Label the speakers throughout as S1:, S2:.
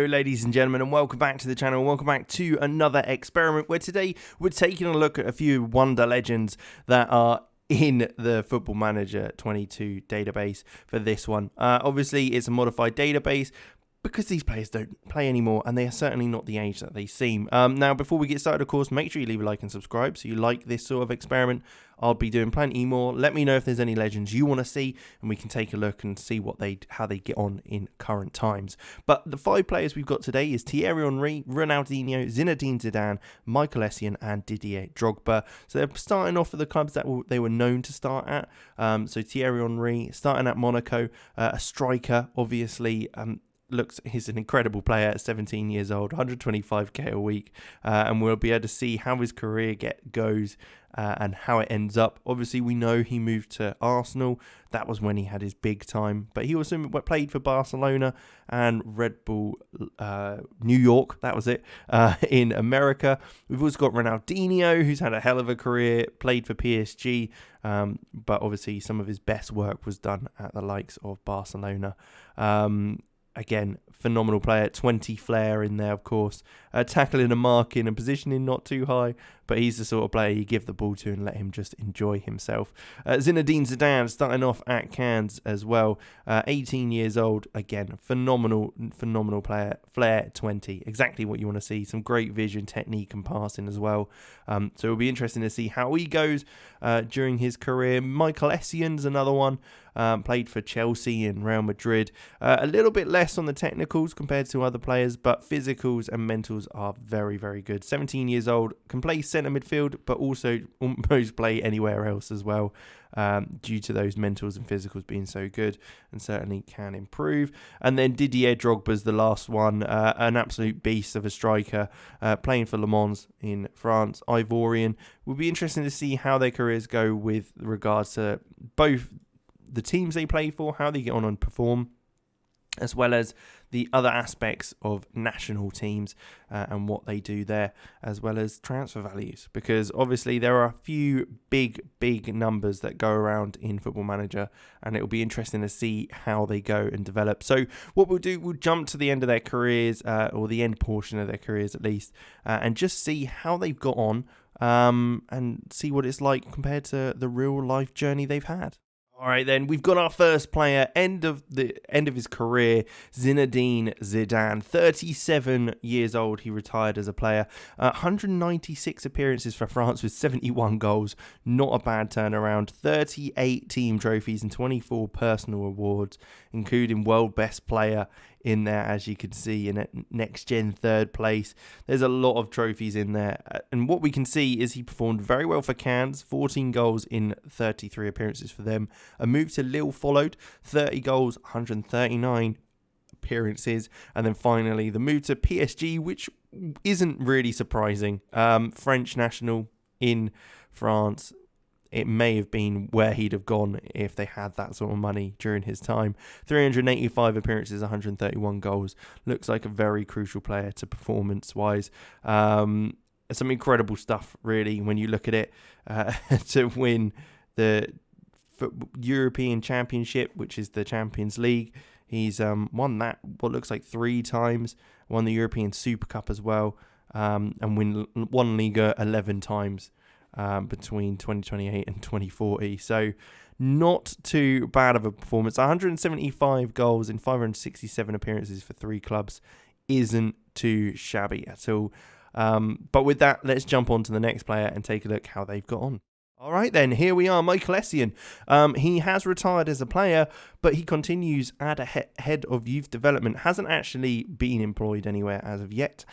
S1: ladies and gentlemen, and welcome back to the channel. Welcome back to another experiment where today we're taking a look at a few Wonder Legends that are in the Football Manager 22 database for this one. Obviously, it's a modified database because these players don't play anymore, and they are certainly not the age that they seem. Now, before we get started, of course, make sure you leave a like and subscribe so you like this sort of experiment. I'll be doing plenty more. Let me know if there's any legends you want to see, and we can take a look and see how they get on in current times. But the 5 players we've got today is Thierry Henry, Ronaldinho, Zinedine Zidane, Michael Essien, and Didier Drogba. So they're starting off at the clubs that they were known to start at. So Thierry Henry starting at Monaco, a striker, obviously. He's an incredible player at 17 years old, 125k a week, and we'll be able to see how his career goes and how it ends up. Obviously, we know he moved to Arsenal. That was when he had his big time, but he also played for Barcelona and Red Bull New York, that was it, in America. We've also got Ronaldinho, who's had a hell of a career, played for PSG, but obviously some of his best work was done at the likes of Barcelona. Again, phenomenal player, 20 flair in there, of course. Tackling and marking and positioning not too high, but he's the sort of player you give the ball to and let him just enjoy himself. Zinedine Zidane starting off at Cannes as well. 18 years old, again, phenomenal player. Flair, 20, exactly what you want to see. Some great vision, technique and passing as well. So it'll be interesting to see how he goes during his career. Michael Essien's another one. Played for Chelsea and Real Madrid. A little bit less on the technicals compared to other players, but physicals and mentals are very, very good. 17 years old, can play centre midfield, but also almost play anywhere else as well, due to those mentals and physicals being so good, and certainly can improve. And then Didier Drogba's the last one, an absolute beast of a striker, playing for Le Mans in France, Ivorian. Will be interesting to see how their careers go with regards to both the teams they play for, how they get on and perform, as well as the other aspects of national teams and what they do there, as well as transfer values, because obviously there are a few big numbers that go around in Football Manager, and it will be interesting to see how they go and develop. So what we'll do, we'll jump to the end of their careers, or the end portion of their careers at least, and just see how they've got on, and see what it's like compared to the real life journey they've had. All right, then, we've got our first player, end of his career, Zinedine Zidane. 37 years old, he retired as a player. 196 appearances for France with 71 goals. Not a bad turnaround. 38 team trophies and 24 personal awards, including World Best Player in there, as you can see, in next gen 3rd place. There's a lot of trophies in there, and what we can see is he performed very well for Cannes, 14 goals in 33 appearances for them. A move to Lille followed, 30 goals, 139 appearances, and then finally the move to PSG, which isn't really surprising. French national in France. It may have been where he'd have gone if they had that sort of money during his time. 385 appearances, 131 goals. Looks like a very crucial player to performance-wise. Some incredible stuff, really, when you look at it. To win the European Championship, which is the Champions League. He's won that, what looks like 3 times. Won the European Super Cup as well. And won Liga 11 times. Between 2028 and 2040. So not too bad of a performance. 175 goals in 567 appearances for 3 clubs isn't too shabby at all. But with that, let's jump on to the next player and take a look how they've got on. All right, then, here we are, Michael Essien. He has retired as a player, but he continues at a head of youth development. Hasn't actually been employed anywhere as of yet.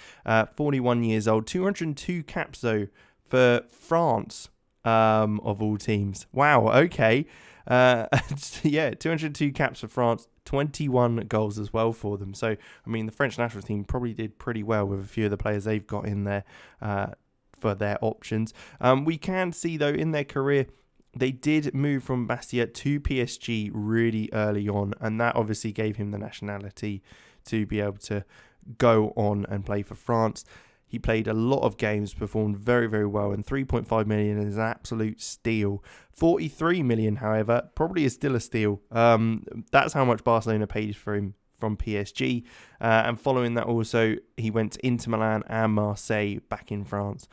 S1: 41 years old, 202 caps, though, for France, of all teams. Wow, okay. Yeah, 202 caps for France, 21 goals as well for them. So, I mean, the French national team probably did pretty well with a few of the players they've got in there for their options. We can see, though, in their career, they did move from Bastia to PSG really early on, and that obviously gave him the nationality to be able to go on and play for France. He played a lot of games, performed very, very well, and 3.5 million is an absolute steal. 43 million, however, probably is still a steal. That's how much Barcelona paid for him from PSG. And following that also, he went to Inter Milan and Marseille back in France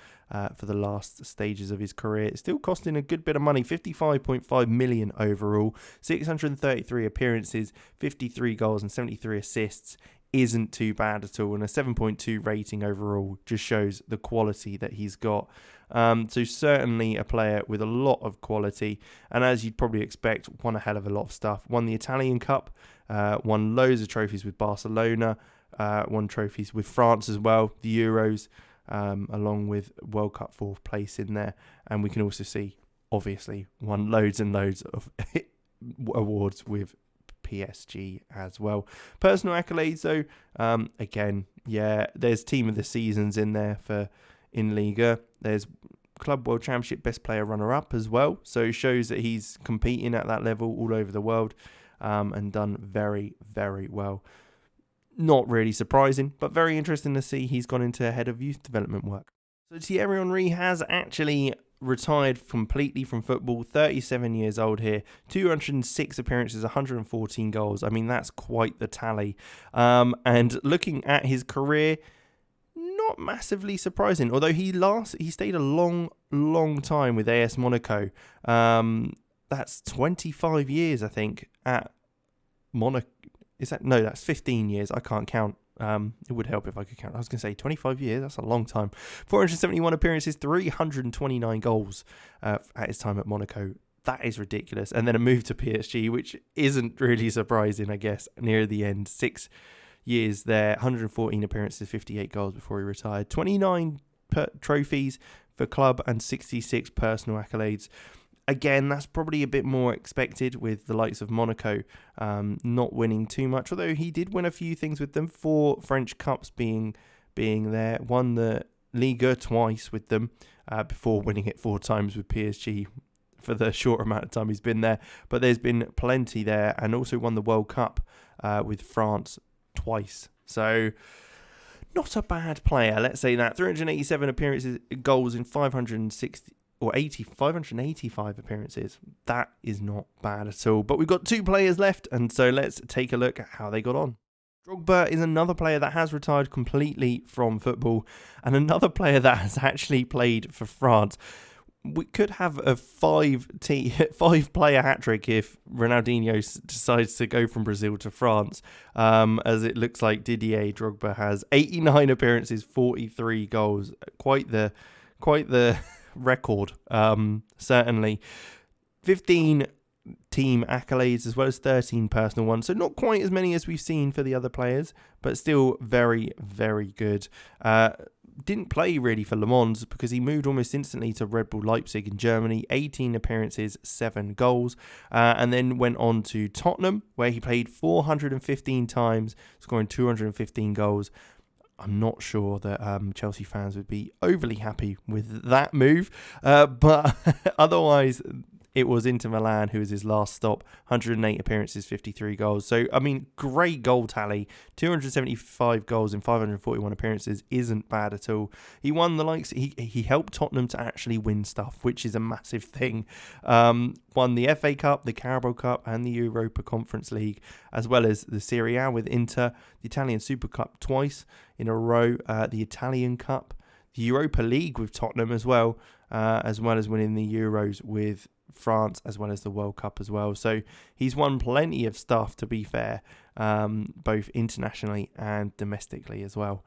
S1: for the last stages of his career. It's still costing a good bit of money, 55.5 million overall, 633 appearances, 53 goals and 73 assists. Isn't too bad at all, and a 7.2 rating overall just shows the quality that he's got. So certainly a player with a lot of quality, and as you'd probably expect, won a hell of a lot of stuff. Won the Italian Cup, won loads of trophies with Barcelona, won trophies with France as well, the Euros, along with World Cup 4th place in there. And we can also see, obviously, won loads and loads of awards with PSG as well. Personal accolades though, again, yeah, there's team of the seasons in there in Liga. There's Club World Championship Best Player Runner-Up as well, so it shows that he's competing at that level all over the world, and done very, very well. Not really surprising, but very interesting to see he's gone into head of youth development work. So Thierry Henry has actually retired completely from football, 37 years old here, 206 appearances, 114 goals. I mean, that's quite the tally. And looking at his career, not massively surprising, although he stayed a long time with AS Monaco. That's 25 years, I think, at Monaco. That's 15 years. I can't count. It would help if I could count. I was going to say 25 years. That's a long time. 471 appearances, 329 goals at his time at Monaco. That is ridiculous. And then a move to PSG, which isn't really surprising, I guess, near the end. 6 years there, 114 appearances, 58 goals before he retired. 29 trophies for club and 66 personal accolades. Again, that's probably a bit more expected with the likes of Monaco not winning too much, although he did win a few things with them. 4 French Cups being there. Won the Liga twice with them before winning it 4 times with PSG for the short amount of time he's been there. But there's been plenty there, and also won the World Cup with France twice. So not a bad player, let's say that. 387 appearances, goals in 585 appearances. That is not bad at all. But we've got 2 players left, and so let's take a look at how they got on. Drogba is another player that has retired completely from football, and another player that has actually played for France. We could have a 5-player hat-trick if Ronaldinho decides to go from Brazil to France, as it looks like Didier Drogba has 89 appearances, 43 goals. Quite the record, certainly. 15 team accolades as well as 13 personal ones, so not quite as many as we've seen for the other players, but still very, very good. Didn't play really for Le Mans because he moved almost instantly to Red Bull Leipzig in Germany. 18 appearances, 7 goals, and then went on to Tottenham, where he played 415 times, scoring 215 goals. I'm not sure that Chelsea fans would be overly happy with that move, but otherwise it was Inter Milan who was his last stop. 108 appearances, 53 goals. So, I mean, great goal tally. 275 goals in 541 appearances isn't bad at all. He won the likes. He helped Tottenham to actually win stuff, which is a massive thing. Won the FA Cup, the Carabao Cup, and the Europa Conference League, as well as the Serie A with Inter, the Italian Super Cup twice in a row, the Italian Cup, the Europa League with Tottenham as well as winning the Euros with France, as well as the World Cup as well. So he's won plenty of stuff, to be fair, both internationally and domestically as well,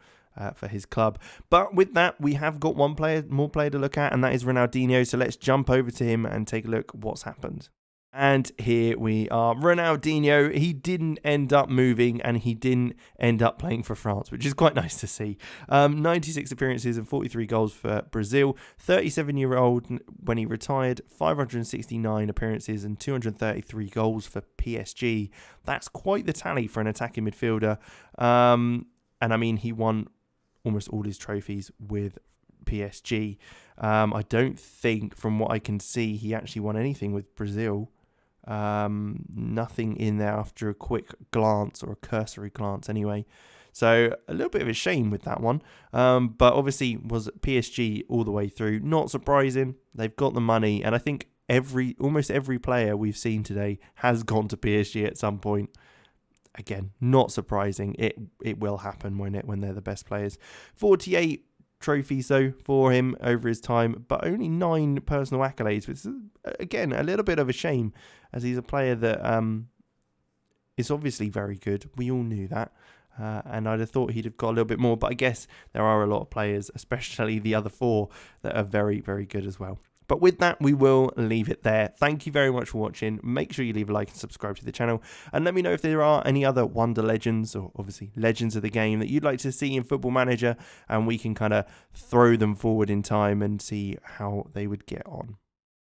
S1: for his club. But with that, we have got one more player to look at, and that is Ronaldinho. So let's jump over to him and take a look at what's happened. And here we are. Ronaldinho, he didn't end up moving, and he didn't end up playing for France, which is quite nice to see. 96 appearances and 43 goals for Brazil. 37-year-old when he retired. 569 appearances and 233 goals for PSG. That's quite the tally for an attacking midfielder. And I mean, he won almost all his trophies with PSG. I don't think, from what I can see, he actually won anything with Brazil. Nothing in there after a quick glance, or a cursory glance anyway. So a little bit of a shame with that one. But obviously was PSG all the way through. Not surprising. They've got the money, and I think almost every player we've seen today has gone to PSG at some point. again, not surprising. It will happen when they're the best players. 48 trophies though for him over his time, but only 9 personal accolades, which is again a little bit of a shame, as he's a player that is obviously very good. We all knew that. And I'd have thought he'd have got a little bit more, but I guess there are a lot of players, especially the other 4, that are very, very good as well. But with that, we will leave it there. Thank you very much for watching. Make sure you leave a like and subscribe to the channel. And let me know if there are any other Wonder Legends, or obviously legends of the game, that you'd like to see in Football Manager. And we can kind of throw them forward in time and see how they would get on.